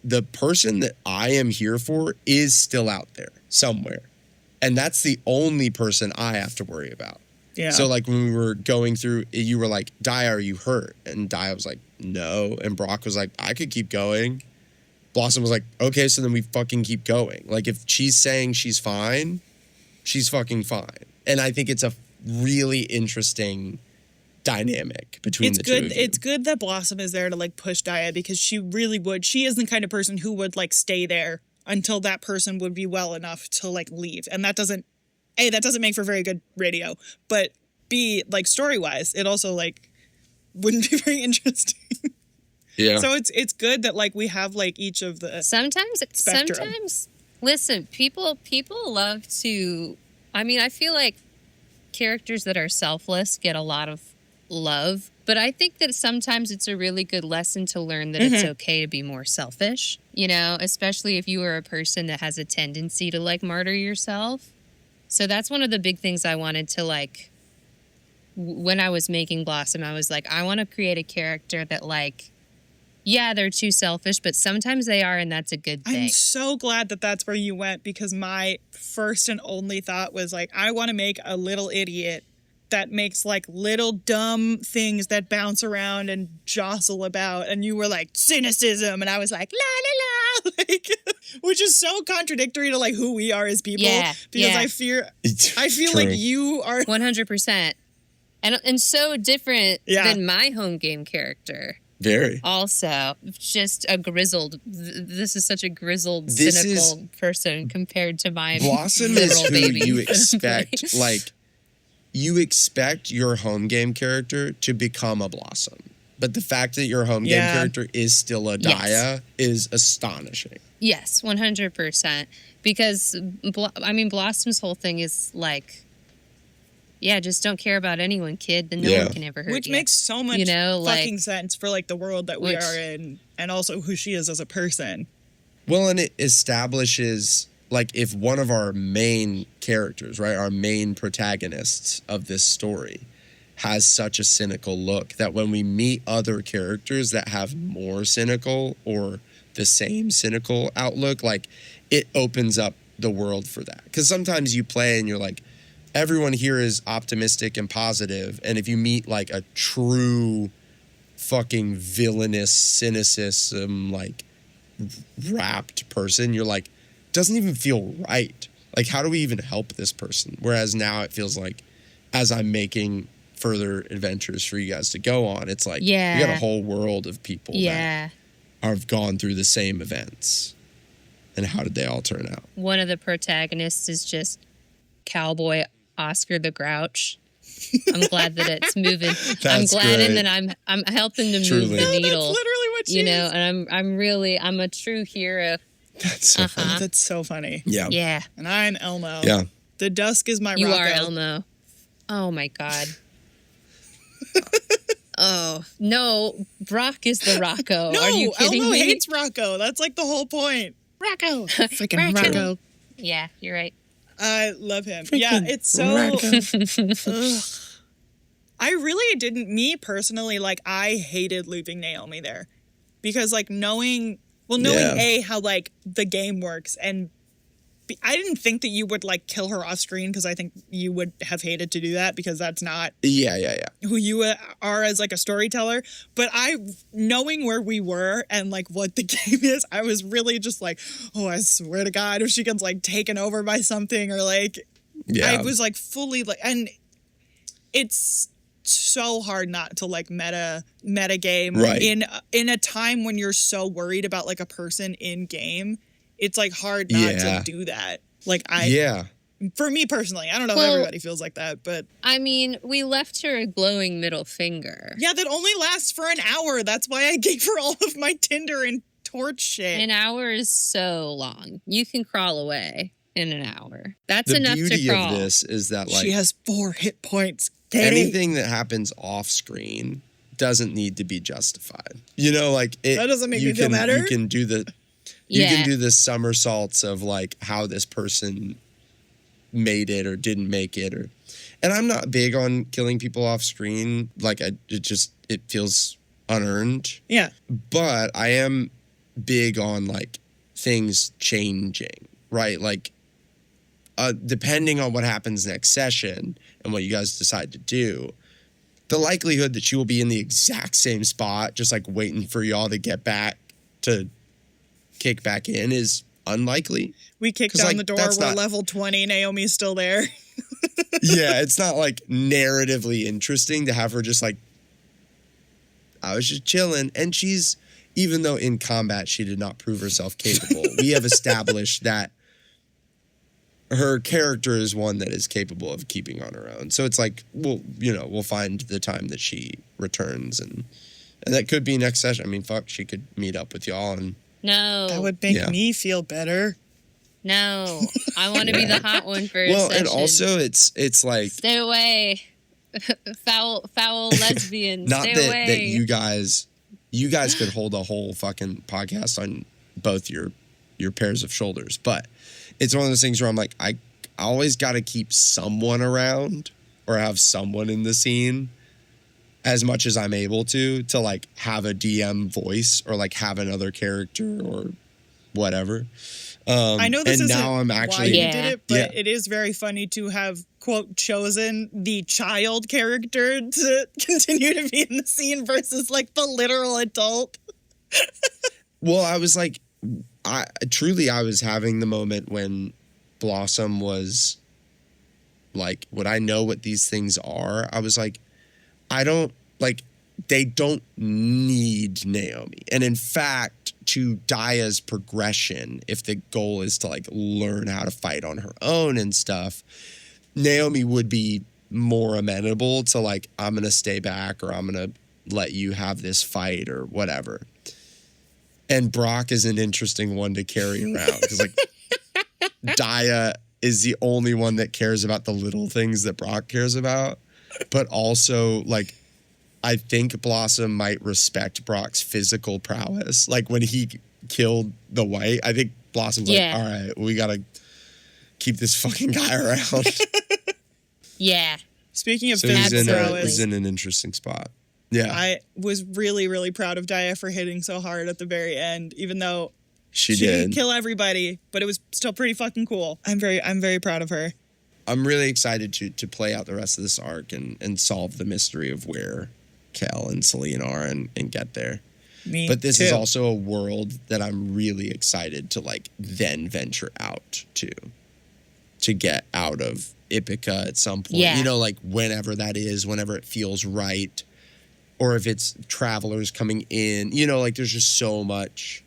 Speaker 2: the person that I am here for is still out there somewhere. And that's the only person I have to worry about. Yeah. So like when we were going through, you were like, Daiya, are you hurt? And Daiya was like, no. And Brock was like, I could keep going. Blossom was like, okay, so then we fucking keep going. Like if she's saying she's fine, she's fucking fine. And I think it's a really interesting dynamic between the two of you.
Speaker 4: It's good that Blossom is there to like push Daiya, because she really would. She is the kind of person who would like stay there until that person would be well enough to like leave. And that doesn't make for very good radio, but B, like story wise, it also like wouldn't be very interesting. Yeah. So it's good that like we have like each of the
Speaker 3: sometimes listen, people love to, I mean, I feel like characters that are selfless get a lot of love, but I think that sometimes it's a really good lesson to learn that it's okay to be more selfish, you know, especially if you are a person that has a tendency to like martyr yourself. So that's one of the big things I wanted to like, when I was making Blossom, I was like, I want to create a character that like, yeah, they're too selfish, but sometimes they are, and that's a good thing.
Speaker 4: I'm so glad that that's where you went, because my first and only thought was like, I want to make a little idiot that makes like little dumb things that bounce around and jostle about, and you were like cynicism, and I was like la la la, like, which is so contradictory to like who we are as people.
Speaker 3: Yeah,
Speaker 4: because
Speaker 3: yeah.
Speaker 4: I feel
Speaker 2: True.
Speaker 4: like you are
Speaker 3: 100%. And so different
Speaker 4: Yeah.
Speaker 3: than my home game character.
Speaker 2: Very.
Speaker 3: Also, just a grizzled. This is such a grizzled,
Speaker 2: This
Speaker 3: cynical person compared to my
Speaker 2: Blossom is
Speaker 3: literal
Speaker 2: who
Speaker 3: baby.
Speaker 2: you expect. Like, you expect your home game character to become a Blossom. But the fact that your home game
Speaker 4: Yeah.
Speaker 2: character is still a
Speaker 3: Yes.
Speaker 2: Daiya is astonishing.
Speaker 3: Yes, 100%. Because Blossom's whole thing is like, yeah, just don't care about anyone, kid. Then no
Speaker 2: Yeah.
Speaker 3: one can ever hurt
Speaker 4: which
Speaker 3: you.
Speaker 4: makes so much
Speaker 3: You know,
Speaker 4: fucking
Speaker 3: like-
Speaker 4: sense for like the world that we
Speaker 3: Which-
Speaker 4: are in, and also who she is as a person.
Speaker 2: Well, and it establishes, like, if one of our main characters, right, our main protagonists of this story has such a cynical look, that when we meet other characters that have more cynical or the same cynical outlook, like, it opens up the world for that. Because sometimes you play and you're like, everyone here is optimistic and positive, and if you meet like a true fucking villainous cynicism, like, wrapped person, you're like, doesn't even feel right. Like, how do we even help this person? Whereas now it feels like, as I'm making further adventures for you guys to go on, it's like,
Speaker 3: Yeah.
Speaker 2: you got a whole world of people
Speaker 3: Yeah.
Speaker 2: that have gone through the same events. And how did they all turn out?
Speaker 3: One of the protagonists is just cowboy Oscar the Grouch. I'm glad that it's moving. I'm
Speaker 2: That's
Speaker 3: glad
Speaker 2: great.
Speaker 3: and that I'm helping to
Speaker 2: Truly.
Speaker 3: move the
Speaker 2: No,
Speaker 4: That's
Speaker 3: needle.
Speaker 4: literally what she
Speaker 3: You know,
Speaker 4: is.
Speaker 3: and I'm a true hero.
Speaker 2: That's so funny.
Speaker 4: Oh, that's so funny.
Speaker 2: Yeah.
Speaker 3: Yeah.
Speaker 4: And I'm Elmo.
Speaker 2: Yeah.
Speaker 4: The dusk is my
Speaker 3: You
Speaker 4: Rocco.
Speaker 3: are Elmo. Oh my God. Oh no, Brock is the Rocco.
Speaker 4: No,
Speaker 3: Are you kidding
Speaker 4: Elmo
Speaker 3: me?
Speaker 4: hates Rocco. That's like the whole point.
Speaker 3: Rocco.
Speaker 4: Freaking Rocco.
Speaker 3: Yeah, you're right.
Speaker 4: I love him. Yeah, it's so. Ugh. I really didn't. Me personally, like, I hated leaving Naomi there because, like, knowing
Speaker 2: Yeah.
Speaker 4: A, how like the game works, and B, I didn't think that you would like kill her off screen because I think you would have hated to do that because that's not
Speaker 2: Yeah.
Speaker 4: who you are as like a storyteller. But knowing where we were and like what the game is, I was really just like, oh, I swear to God, if she gets like taken over by something, or like,
Speaker 2: Yeah.
Speaker 4: I was like fully like, and it's so hard not to like meta game
Speaker 2: Right.
Speaker 4: in a time when you're so worried about like a person in game. It's like hard not
Speaker 2: Yeah.
Speaker 4: to do that. Like
Speaker 2: Yeah.
Speaker 4: for me personally, I don't know if
Speaker 3: Well-
Speaker 4: everybody feels like that, but
Speaker 3: I mean, we left her a glowing middle finger.
Speaker 4: yeah, that only lasts for an hour. That's why I gave her all of my Tinder and torch shit.
Speaker 3: An hour is so long. You can crawl away in an hour. That's
Speaker 2: The
Speaker 3: enough
Speaker 2: beauty
Speaker 3: to crawl.
Speaker 2: of this is that, like,
Speaker 4: she has 4 hit points. Katie.
Speaker 2: anything that happens off screen doesn't need to be justified. You know, like, it,
Speaker 4: That doesn't make
Speaker 2: you
Speaker 4: me feel
Speaker 2: can,
Speaker 4: better.
Speaker 2: You can do the you
Speaker 3: Yeah.
Speaker 2: can do the somersaults of like how this person made it or didn't make it, or, and I'm not big on killing people off screen. Like, it feels unearned.
Speaker 4: Yeah.
Speaker 2: But I am big on like things changing, right? Like, depending on what happens next session and what you guys decide to do, the likelihood that she will be in the exact same spot, just like waiting for y'all to get back to kick back in, is unlikely.
Speaker 4: We kicked
Speaker 2: 'Cause,
Speaker 4: down
Speaker 2: like,
Speaker 4: the door.
Speaker 2: that's
Speaker 4: We're
Speaker 2: not-
Speaker 4: level 20. Naomi's still there.
Speaker 2: Yeah, it's not like narratively interesting to have her just like, I was just chilling. And she's, even though in combat she did not prove herself capable, we have established that her character is one that is capable of keeping on her own. So it's like, we'll find the time that she returns, and that could be next session. I mean, fuck, she could meet up with y'all and
Speaker 3: No.
Speaker 4: That would make
Speaker 2: Yeah.
Speaker 4: me feel better.
Speaker 3: No. I want to be the hot one for a
Speaker 2: well,
Speaker 3: session.
Speaker 2: and also it's like,
Speaker 3: Stay away. foul lesbian.
Speaker 2: not
Speaker 3: Stay
Speaker 2: that
Speaker 3: away.
Speaker 2: that you guys could hold a whole fucking podcast on both your pairs of shoulders, but it's one of those things where I'm like, I always got to keep someone around or have someone in the scene as much as I'm able to like have a DM voice or like have another character or whatever.
Speaker 4: I know this
Speaker 2: and
Speaker 4: isn't
Speaker 2: now I'm
Speaker 4: why
Speaker 2: actually
Speaker 4: you
Speaker 3: Yeah.
Speaker 4: did it, but
Speaker 2: Yeah.
Speaker 4: it is very funny to have, quote, chosen the child character to continue to be in the scene versus like the literal adult.
Speaker 2: Well, I was like, I was having the moment when Blossom was like, would I know what these things are? I was like, I don't, like, they don't need Naomi. And in fact, to Daiya's progression, if the goal is to like learn how to fight on her own and stuff, Naomi would be more amenable to like, I'm going to stay back, or I'm going to let you have this fight or whatever. And Brock is an interesting one to carry around because like Daiya is the only one that cares about the little things that Brock cares about. But also, like, I think Blossom might respect Brock's physical prowess. Like, when he killed the white, I think Blossom's like, all right, we got to keep this fucking guy around.
Speaker 3: Yeah.
Speaker 4: Speaking of
Speaker 2: So
Speaker 4: physical prowess,
Speaker 2: he's in an interesting spot. Yeah.
Speaker 4: I was really, really proud of Daiya for hitting so hard at the very end, even though
Speaker 2: She
Speaker 4: didn't
Speaker 2: did.
Speaker 4: kill everybody, but it was still pretty fucking cool. I'm very proud of her.
Speaker 2: I'm really excited to play out the rest of this arc and solve the mystery of where Kel and Celine are and get there.
Speaker 4: Me
Speaker 2: But this
Speaker 4: too.
Speaker 2: is also a world that I'm really excited to like then venture out to get out of Ithaca at some point.
Speaker 3: Yeah.
Speaker 2: You know, like whenever that is, whenever it feels right, or if it's travelers coming in. You know, like there's just so much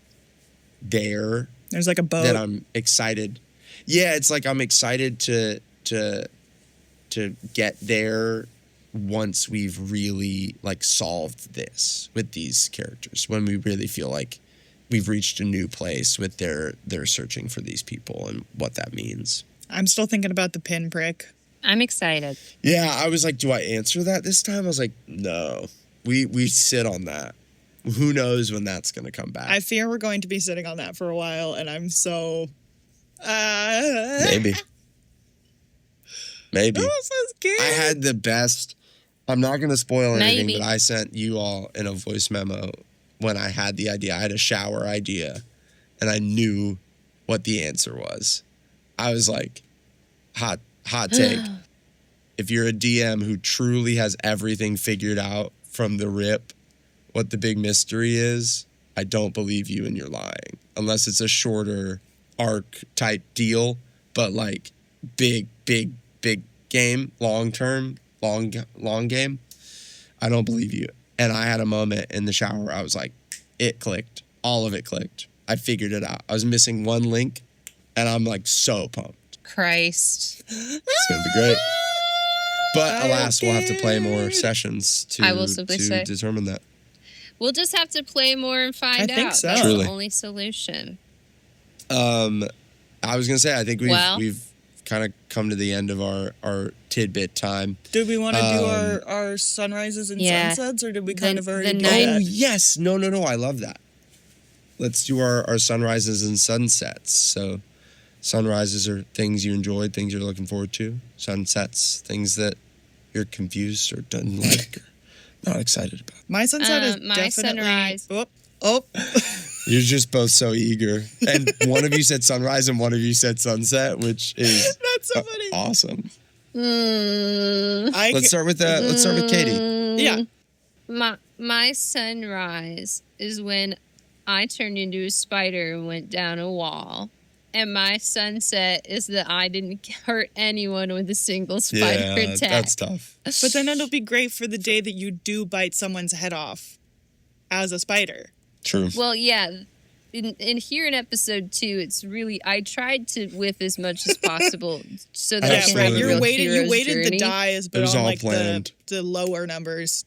Speaker 2: there
Speaker 4: There's like a boat.
Speaker 2: that I'm excited. Yeah, it's like I'm excited to get there once we've really like solved this with these characters, when we really feel like we've reached a new place with their searching for these people and what that means.
Speaker 4: I'm still thinking about the pinprick.
Speaker 3: I'm excited.
Speaker 2: Yeah, I was like, do I answer that this time? I was like, no. We sit on that. Who knows when that's going to come back?
Speaker 4: I fear we're going to be sitting on that for a while, and I'm so...
Speaker 2: Maybe.
Speaker 4: I'm so scared.
Speaker 2: I had the best. I'm not going to spoil anything,
Speaker 3: Maybe.
Speaker 2: but I sent you all in a voice memo when I had the idea. I had a shower idea, and I knew what the answer was. I was like, hot take. If you're a DM who truly has everything figured out from the rip, what the big mystery is, I don't believe you and you're lying. Unless it's a shorter arc type deal, but like big game, long term, long game, I don't believe you. And I had a moment in the shower, I was like, it clicked. All of it clicked. I figured it out. I was missing one link, and I'm like so pumped.
Speaker 3: Christ.
Speaker 2: It's gonna be great. But alas, we'll have to play more sessions
Speaker 3: I will simply say.
Speaker 2: determine that.
Speaker 3: We'll just have to play more and find
Speaker 4: I think
Speaker 3: out.
Speaker 4: so.
Speaker 3: That's
Speaker 2: Truly.
Speaker 3: the only solution.
Speaker 2: I was gonna say, I think
Speaker 3: Well-
Speaker 2: we've kind of come to the end of our tidbit time.
Speaker 4: Did we want to do our sunrises and
Speaker 3: Yeah.
Speaker 4: sunsets, or did we kind
Speaker 3: The-
Speaker 4: of already
Speaker 3: the
Speaker 4: do
Speaker 3: night-
Speaker 2: Oh
Speaker 4: that?
Speaker 2: yes, no, I love that. Let's do our sunrises and sunsets. So, sunrises are things you enjoyed, things you're looking forward to. Sunsets, things that you're confused or don't like or not excited about.
Speaker 4: My sunset is
Speaker 3: My
Speaker 4: definitely...
Speaker 3: sunrise.
Speaker 4: Oh.
Speaker 2: You're just both so eager. And one of you said sunrise and one of you said sunset, which is
Speaker 4: That's so funny.
Speaker 2: awesome.
Speaker 4: I
Speaker 2: Let's start with Katie.
Speaker 4: Yeah.
Speaker 3: My sunrise is when I turned into a spider and went down a wall. And my sunset is that I didn't hurt anyone with a single spider attack.
Speaker 2: That's tough.
Speaker 4: But then it'll be great for the day that you do bite someone's head off as a spider.
Speaker 2: True.
Speaker 3: Well, yeah. In here in episode 2, it's really, I tried to whiff as much as possible so that I
Speaker 4: Yeah,
Speaker 3: can
Speaker 4: right.
Speaker 3: have a
Speaker 4: You
Speaker 3: real
Speaker 4: waited
Speaker 3: hero's
Speaker 4: the
Speaker 3: journey.
Speaker 4: dies,
Speaker 2: It
Speaker 4: but
Speaker 2: was
Speaker 4: on
Speaker 2: all
Speaker 4: like
Speaker 2: planned.
Speaker 4: the lower numbers.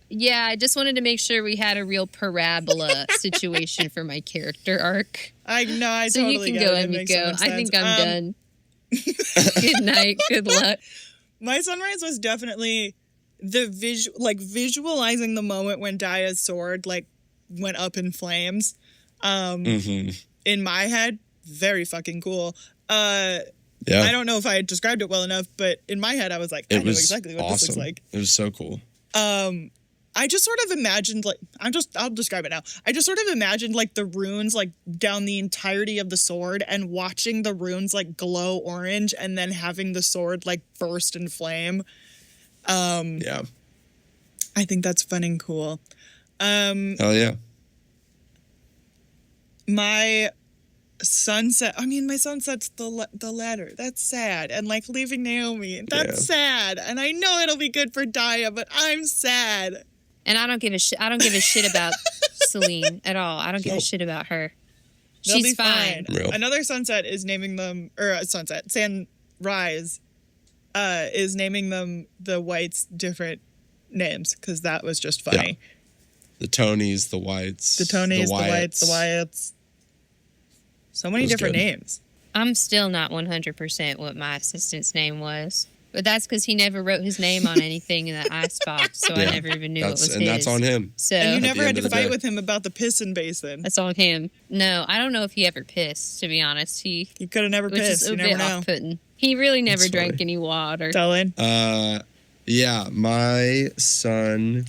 Speaker 3: Yeah, I just wanted to make sure we had a real parabola situation for my character arc.
Speaker 4: I
Speaker 3: So
Speaker 4: totally
Speaker 3: you can
Speaker 4: get
Speaker 3: go,
Speaker 4: it. It makes so
Speaker 3: Emiko.
Speaker 4: much
Speaker 3: I think
Speaker 4: sense.
Speaker 3: I'm done. Good night. Good luck.
Speaker 4: My sunrise was definitely the visualizing the moment when Daiya's sword like went up in flames. In my head, very fucking cool.
Speaker 2: Yeah.
Speaker 4: I don't know if I described it well enough, but in my head, I was like, I
Speaker 2: It
Speaker 4: know
Speaker 2: was
Speaker 4: exactly what
Speaker 2: awesome.
Speaker 4: this looks like.
Speaker 2: It was so cool.
Speaker 4: I just sort of imagined I'll describe it now. I just sort of imagined like the runes like down the entirety of the sword and watching the runes like glow orange and then having the sword like burst in flame.
Speaker 2: Yeah.
Speaker 4: I think that's fun and cool.
Speaker 2: Hell yeah.
Speaker 4: My sunset's the ladder. That's sad. And like leaving Naomi, that's sad. And I know it'll be good for Daiya, but I'm sad.
Speaker 3: And I don't give a shit. I don't give a shit about Celine at all. I don't give a shit about her.
Speaker 4: They'll
Speaker 3: She's
Speaker 4: be fine.
Speaker 2: Real.
Speaker 4: Another sunset is naming them, Sunrise is naming them the Whites different names because that was just funny.
Speaker 2: Yeah. The Tonys, the Whites.
Speaker 4: The Whites, the Wyatts. So many different names.
Speaker 3: I'm still not 100% what my assistant's name was. But that's because he never wrote his name on anything in the icebox, so I never even knew it was his.
Speaker 2: And that's on him.
Speaker 3: So
Speaker 4: and you never had to fight with him about the pissin' basin.
Speaker 3: That's on him. No, I don't know if he ever pissed, to be honest. He
Speaker 4: could have never pissed.
Speaker 3: Which is
Speaker 4: you
Speaker 3: a
Speaker 4: never
Speaker 3: bit
Speaker 4: know.
Speaker 3: off-putting. He really never
Speaker 2: That's
Speaker 3: drank
Speaker 2: funny.
Speaker 3: any water.
Speaker 4: Dellan?
Speaker 2: Yeah, my sunrise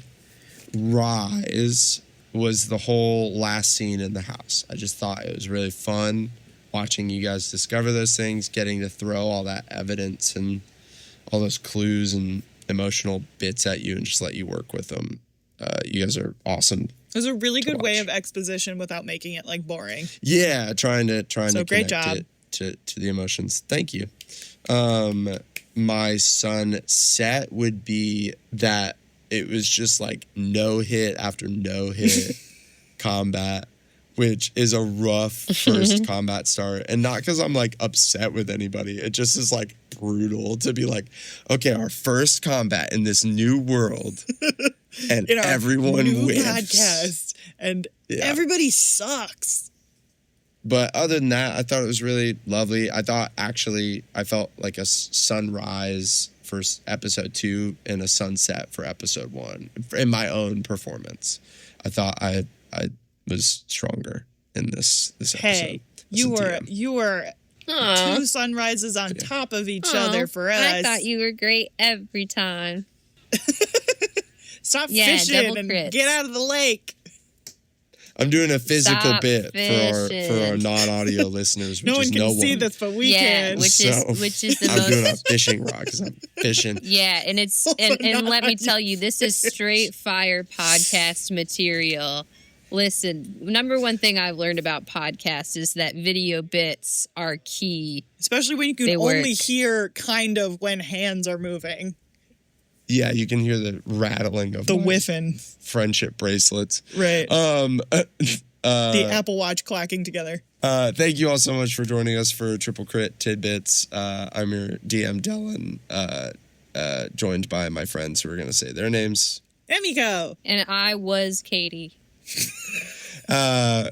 Speaker 2: was the whole last scene in the house. I just thought it was really fun watching you guys discover those things, getting to throw all that evidence and all those clues and emotional bits at you and just let you work with them. You guys are awesome.
Speaker 4: It was a really good way
Speaker 2: watch.
Speaker 4: of exposition without making it like boring.
Speaker 2: Yeah, trying to
Speaker 4: great
Speaker 2: connect
Speaker 4: job.
Speaker 2: it to the emotions. Thank you. My sunset would be that it was just like no hit after no hit combat, which is a rough first combat start. And not because I'm like upset with anybody. It just is like brutal to be like, okay, our first combat in this new world and
Speaker 4: In our
Speaker 2: everyone
Speaker 4: new
Speaker 2: wins.
Speaker 4: podcast, and everybody sucks.
Speaker 2: But other than that, I thought it was really lovely. I felt like a sunrise for episode 2 and a sunset for episode 1 in my own performance. I thought I was stronger in this episode.
Speaker 4: Hey, you were two sunrises on top of each other for us.
Speaker 3: I thought you were great every time.
Speaker 4: Stop
Speaker 3: Yeah,
Speaker 4: fishing
Speaker 3: double
Speaker 4: and
Speaker 3: crits.
Speaker 4: get out of the lake.
Speaker 2: I'm doing a physical
Speaker 3: Stop
Speaker 2: bit for
Speaker 3: fishing.
Speaker 2: our non-audio listeners, which
Speaker 4: No one
Speaker 2: is
Speaker 4: can
Speaker 2: no
Speaker 4: see
Speaker 2: one.
Speaker 4: this, but we
Speaker 3: Yeah,
Speaker 4: can.
Speaker 3: which is the
Speaker 2: I'm
Speaker 3: most.
Speaker 2: doing a fishing rod because I'm fishing.
Speaker 3: Yeah, and it's and let me tell you, this is straight fire podcast material. Listen, number one thing I've learned about podcasts is that video bits are key.
Speaker 4: Especially when you can
Speaker 3: They
Speaker 4: only
Speaker 3: work.
Speaker 4: hear kind of when hands are moving.
Speaker 2: Yeah, you can hear the rattling of
Speaker 4: The
Speaker 2: my
Speaker 4: whiffing.
Speaker 2: friendship bracelets.
Speaker 4: Right.
Speaker 2: The
Speaker 4: Apple Watch clacking together.
Speaker 2: Thank you all so much for joining us for Triple Crit Tidbits. I'm your DM Dellan, joined by my friends who are going to say their names.
Speaker 4: Emiko.
Speaker 3: And I was Katie.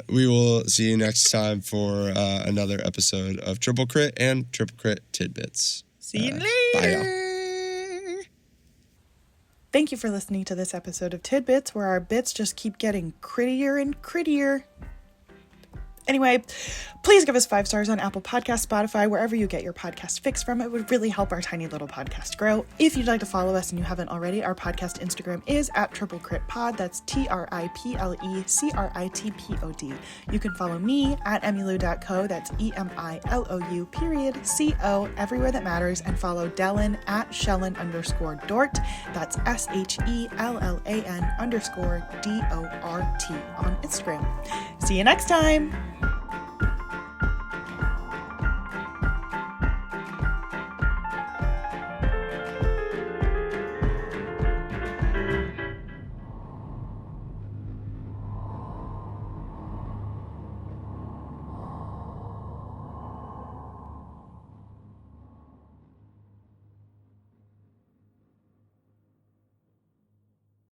Speaker 2: We will see you next time for another episode of Triple Crit and Triple Crit Tidbits.
Speaker 4: See you later.
Speaker 2: Bye, y'all.
Speaker 5: Thank you for listening to this episode of Tidbits, where our bits just keep getting crittier and crittier. Anyway, please give us 5 stars on Apple Podcasts, Spotify, wherever you get your podcast fix from. It would really help our tiny little podcast grow. If you'd like to follow us and you haven't already, our podcast Instagram is @TripleCritPod. That's TripleCritPod. You can follow me @Emilu.co. That's EMILOU.co everywhere that matters, and follow Dellan @Shellen_Dort. That's SHELLAN_DORT on Instagram. See you next time.